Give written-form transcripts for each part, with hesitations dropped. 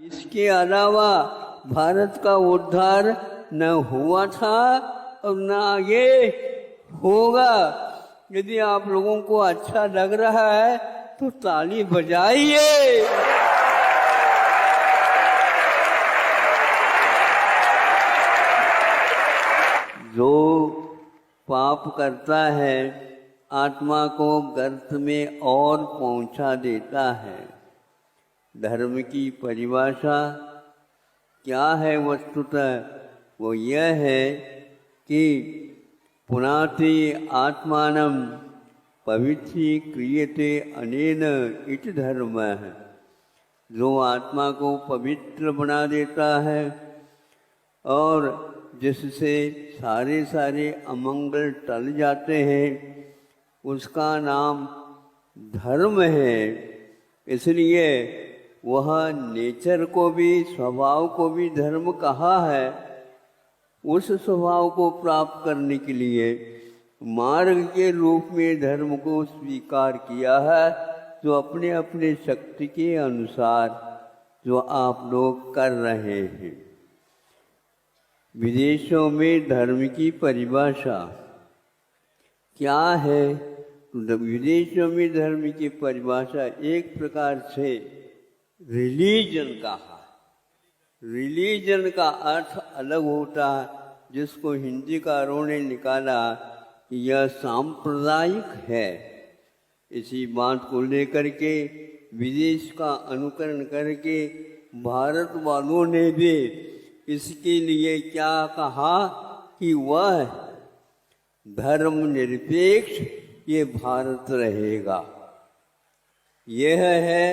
इसके अलावा भारत का उद्धार न हुआ था और न आगे होगा। यदि आप लोगों को अच्छा लग रहा है तो ताली बजाइए। जो पाप करता है आत्मा को गर्त में और पहुंचा देता है। धर्म की परिभाषा क्या है वस्तुतः? वो यह है कि पुनाति आत्मानं पवित्रीक्रियते अनेन इति धर्म है। जो आत्मा को पवित्र बना देता है और जिससे सारे अमंगल टल जाते हैं, उसका नाम धर्म है। इसलिए वह नेचर को भी, स्वभाव को भी धर्म कहा है। उस स्वभाव को प्राप्त करने के लिए मार्ग के रूप में धर्म को स्वीकार किया है, जो अपने अपने शक्ति के अनुसार जो आप लोग कर रहे हैं। विदेशों में धर्म की परिभाषा क्या है? तो विदेशों में धर्म की परिभाषा एक प्रकार से रिलीजन का है। रिलीजन का अर्थ अलग होता है, जिसको हिंदीकारों ने निकाला कि यह सांप्रदायिक है। इसी बात को लेकर के विदेश का अनुकरण करके भारत वालों ने भी इसके लिए क्या कहा कि वह धर्मनिरपेक्ष ये भारत रहेगा। यह है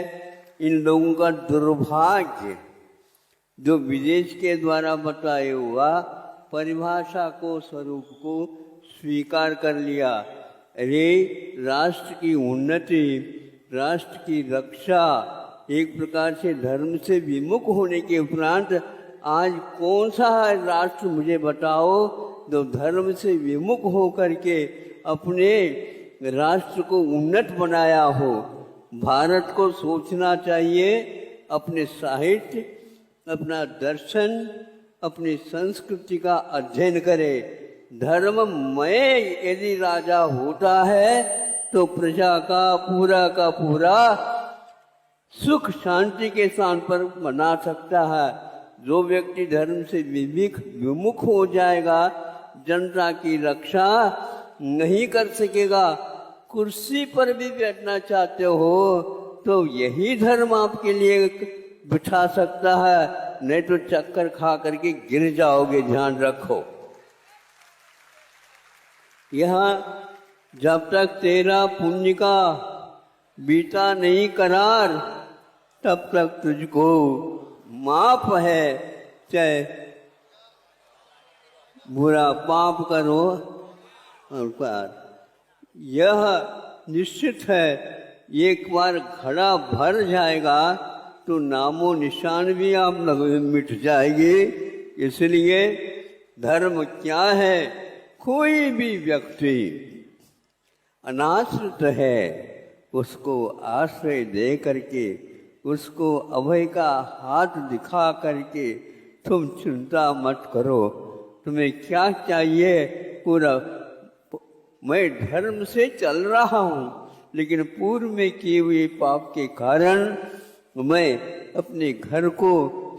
इन लोगों का दुर्भाग्य, जो विदेश के द्वारा बताए हुआ परिभाषा को, स्वरूप को स्वीकार कर लिया। अरे राष्ट्र की उन्नति, राष्ट्र की रक्षा एक प्रकार से धर्म से विमुख होने के उपरांत आज कौन सा राष्ट्र मुझे बताओ जो धर्म से विमुख हो करके अपने राष्ट्र को उन्नत बनाया हो। भारत को सोचना चाहिए, अपने साहित्य, अपना दर्शन, अपनी संस्कृति का अध्ययन करे। धर्ममय यदि राजा होता है तो प्रजा का पूरा सुख शांति के स्थान पर बना सकता है। जो व्यक्ति धर्म से विमुख हो जाएगा, जनता की रक्षा नहीं कर सकेगा। कुर्सी पर भी बैठना चाहते हो तो यही धर्म आपके लिए बिठा सकता है, नहीं तो चक्कर खा करके गिर जाओगे, ध्यान रखो। यहाँ जब तक तेरा पुण्य का बीता नहीं करार, तब तक तुझको माफ है। चाहे बुरा पाप करो और पार। यह निश्चित है, एक बार घड़ा भर जाएगा तो नामो निशान भी आप लोगों में मिट जाएगी। इसलिए धर्म क्या है? कोई भी व्यक्ति अनाश्रित है, उसको आश्रय दे करके, उसको अभय का हाथ दिखा करके तुम चिंता मत करो, तुम्हें क्या चाहिए? पूरा मैं धर्म से चल रहा हूँ, लेकिन पूर्व में किए हुए पाप के कारण मैं अपने घर को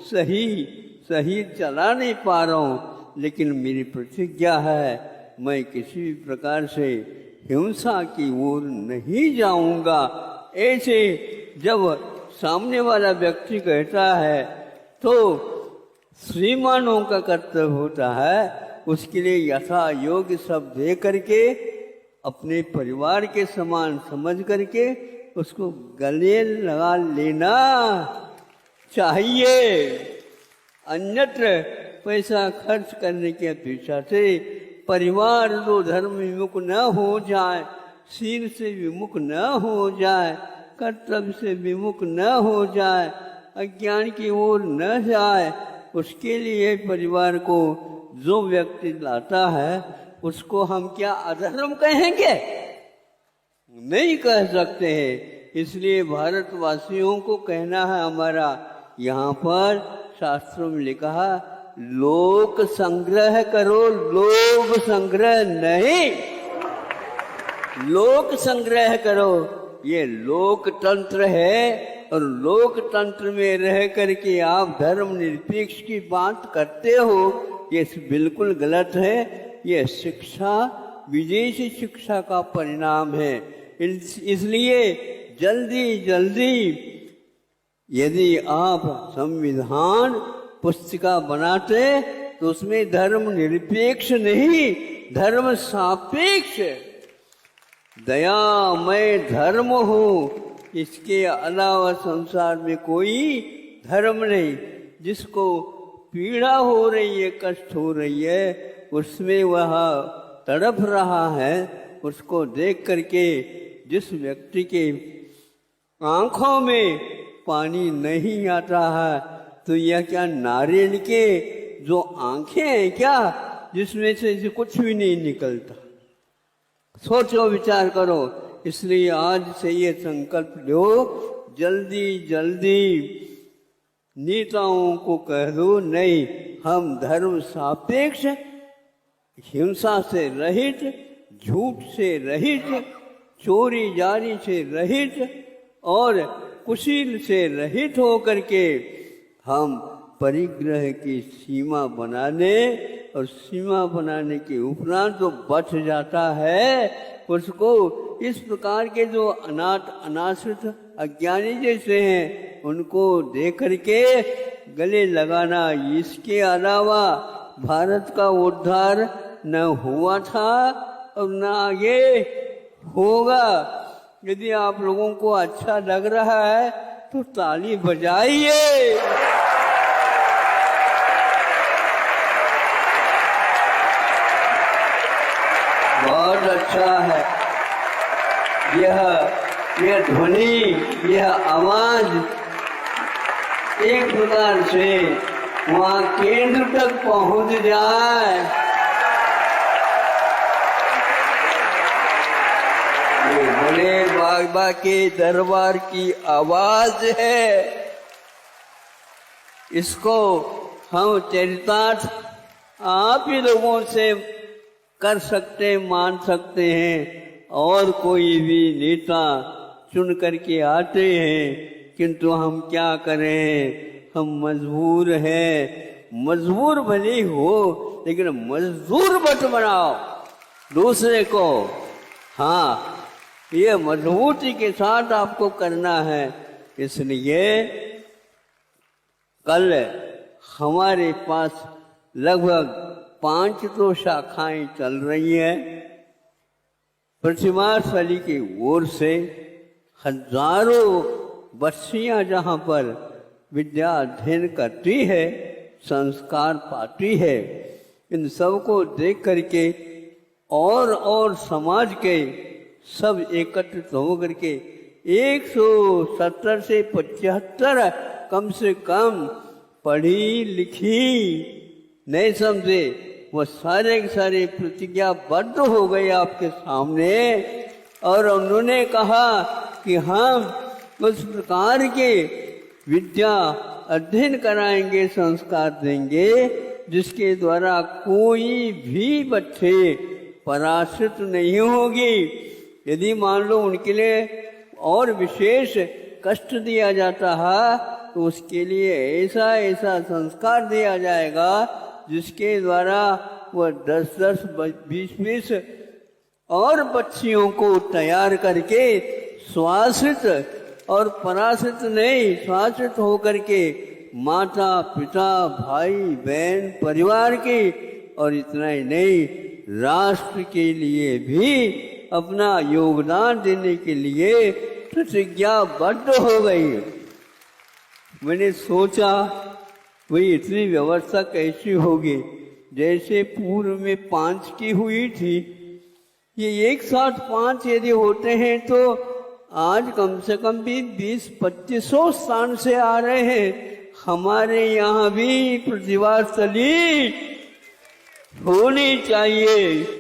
सही चला नहीं पा रहा हूँ। लेकिन मेरी प्रतिज्ञा है, मैं किसी भी प्रकार से हिंसा की ओर नहीं जाऊंगा। ऐसे जब सामने वाला व्यक्ति कहता है तो श्रीमानों का कर्तव्य होता है उसके लिए यथा योग्य सब दे करके, अपने परिवार के समान समझ करके उसको गले लगा लेना चाहिए। अन्यत्र पैसा खर्च करने की अपेक्षा से परिवार जो धर्म विमुख न हो जाए, शील से विमुख न हो जाए, कर्तव्य से विमुख न हो जाए, अज्ञान की ओर न जाए, उसके लिए परिवार को जो व्यक्ति लाता है उसको हम क्या अधर्म कहेंगे? नहीं कह सकते हैं। इसलिए भारतवासियों को कहना है हमारा, यहाँ पर शास्त्रों में लिखा है लोक संग्रह करो, लोक संग्रह नहीं, लोक संग्रह करो। ये लोकतंत्र है और लोकतंत्र में रह करके आप धर्म निरपेक्ष की बात करते हो, ये बिल्कुल गलत है। ये शिक्षा विदेशी शिक्षा का परिणाम है। इसलिए जल्दी जल्दी यदि आप संविधान पुस्तिका बनाते तो उसमें धर्म निरपेक्ष नहीं, धर्म सापेक्ष, दयामय धर्म हो, इसके अलावा संसार में कोई धर्म नहीं। जिसको पीड़ा हो रही है, कष्ट हो रही है, उसमें वह तड़प रहा है, उसको देख करके जिस व्यक्ति के आंखों में पानी नहीं आता है, तो यह क्या नारियल के जो आंखें हैं क्या, जिसमें से कुछ भी नहीं निकलता? सोचो, विचार करो। इसलिए आज से ये संकल्प लो, जल्दी जल्दी नेताओं को कह दो नहीं, हम धर्म सापेक्ष, हिंसा से रहित, झूठ से रहित, चोरी जारी से रहित और कुशील से रहित होकर के हम परिग्रह की सीमा बनाने, और सीमा बनाने के उपरांत जो बच जाता है उसको इस प्रकार के जो अनाथ अनाश्रित अज्ञानी जैसे हैं उनको देख करके गले लगाना। इसके अलावा भारत का उद्धार न हुआ था और न आगे होगा। यदि आप लोगों को अच्छा लग रहा है तो ताली बजाइए। बहुत अच्छा है। यह ध्वनि, यह आवाज एक प्रकार से वहां केंद्र तक पहुंच जाए। ये बड़े बाबा के दरबार की आवाज है। इसको हम चरितार्थ आप ही लोगों से कर सकते, मान सकते हैं। और कोई भी नेता चुन करके आते हैं, किंतु हम क्या करें, हम मजबूर हैं। मजबूर भले हो लेकिन मजदूर मत बनाओ दूसरे को। हाँ, ये मजबूती के साथ आपको करना है। इसलिए कल हमारे पास लगभग 5 तो शाखाएं चल रही हैं। प्रतिमास्थली की ओर से हजारों बच्चियां जहाँ पर विद्या अध्ययन करती है, संस्कार पाती है, इन सबको देख करके और समाज के सब एकत्रित होकर के 170 से 75 कम से कम पढ़ी लिखी नहीं समझे, वो सारे के सारे प्रतिज्ञाबद्ध हो गए आपके सामने। और उन्होंने कहा कि हम उस प्रकार के विद्या अध्ययन कराएंगे, संस्कार देंगे, जिसके द्वारा कोई भी बच्चे पराश्रित नहीं होगी। यदि मान लो उनके लिए और विशेष कष्ट दिया जाता है तो उसके लिए ऐसा ऐसा संस्कार दिया जाएगा जिसके द्वारा वह 10-10, 20-20 और बच्चियों को तैयार करके स्वाश्रित और पराश्रित नहीं, स्वाश्रित होकर के माता पिता भाई बहन परिवार की, और इतना ही नहीं, राष्ट्र के लिए भी अपना योगदान देने के लिए प्रतिज्ञाबद्ध हो गई। मैंने सोचा वही इतनी व्यवस्था कैसी होगी, जैसे पूर्व में 5 की हुई थी, ये एक साथ 5 यदि होते हैं तो आज कम से कम भी 20-25 स्थान से आ रहे हैं। हमारे यहाँ भी प्रतिभास्थली होनी चाहिए।